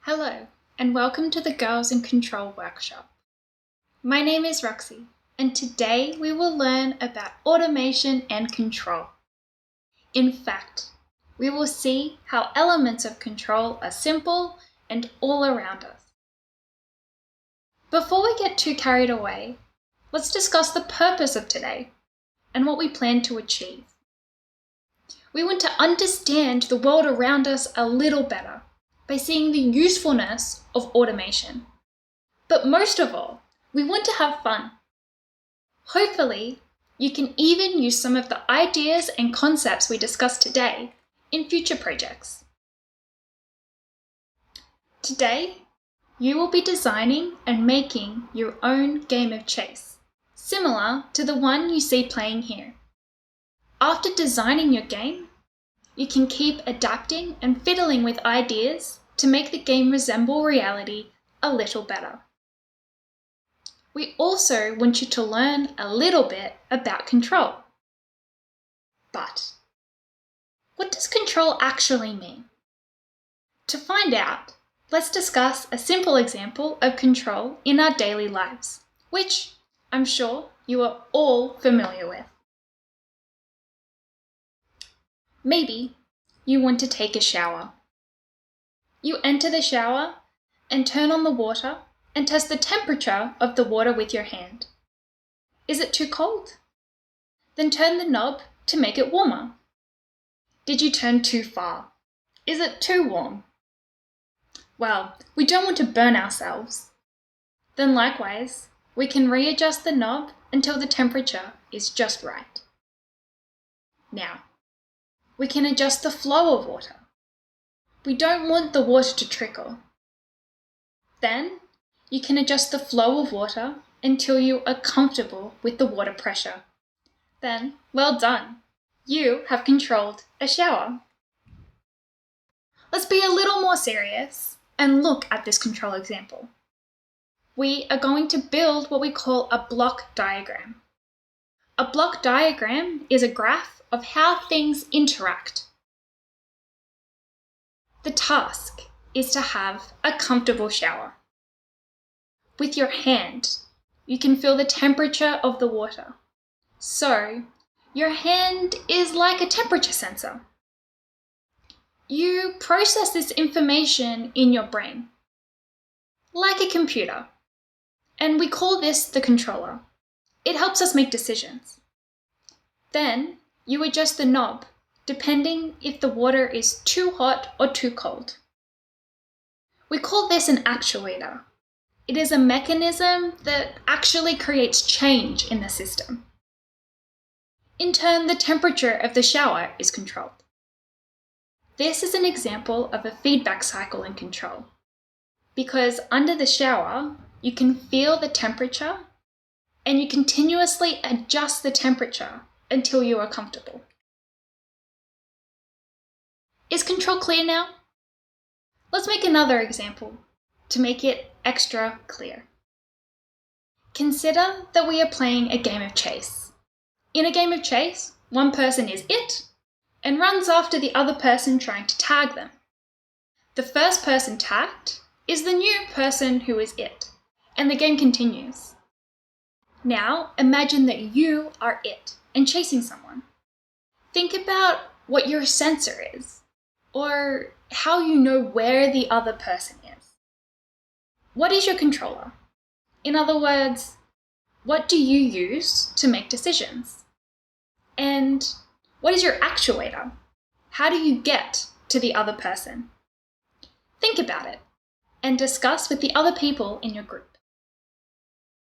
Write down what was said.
Hello, and welcome to the Girls in Control workshop. My name is Roxy, and today we will learn about automation and control. In fact, we will see how elements of control are simple and all around us. Before we get too carried away, let's discuss the purpose of today and what we plan to achieve. We want to understand the world around us a little better by seeing the usefulness of automation. But most of all, we want to have fun. Hopefully, you can even use some of the ideas and concepts we discussed today in future projects. Today, you will be designing and making your own game of chase, similar to the one you see playing here. After designing your game, you can keep adapting and fiddling with ideas to make the game resemble reality a little better. We also want you to learn a little bit about control. But what does control actually mean? To find out, let's discuss a simple example of control in our daily lives, which I'm sure you are all familiar with. Maybe you want to take a shower. You enter the shower and turn on the water and test the temperature of the water with your hand. Is it too cold? Then turn the knob to make it warmer. Did you turn too far? Is it too warm? Well, we don't want to burn ourselves. Then likewise, we can readjust the knob until the temperature is just right. Now, we can adjust the flow of water. We don't want the water to trickle. Then, you can adjust the flow of water until you are comfortable with the water pressure. Then, well done! You have controlled a shower. Let's be a little more serious and look at this control example. We are going to build what we call a block diagram. A block diagram is a graph of how things interact. The task is to have a comfortable shower. With your hand, you can feel the temperature of the water. So, your hand is like a temperature sensor. You process this information in your brain, like a computer, and we call this the controller. It helps us make decisions. Then, you adjust the knob depending if the water is too hot or too cold. We call this an actuator. It is a mechanism that actually creates change in the system. In turn, the temperature of the shower is controlled. This is an example of a feedback cycle in control, because under the shower, you can feel the temperature and you continuously adjust the temperature until you are comfortable. Is control clear now? Let's make another example to make it extra clear. Consider that we are playing a game of chase. In a game of chase, one person is it and runs after the other person trying to tag them. The first person tagged is the new person who is it, and the game continues. Now imagine that you are it and chasing someone. Think about what your sensor is, or how you know where the other person is. What is your controller? In other words, what do you use to make decisions? And what is your actuator? How do you get to the other person? Think about it and discuss with the other people in your group.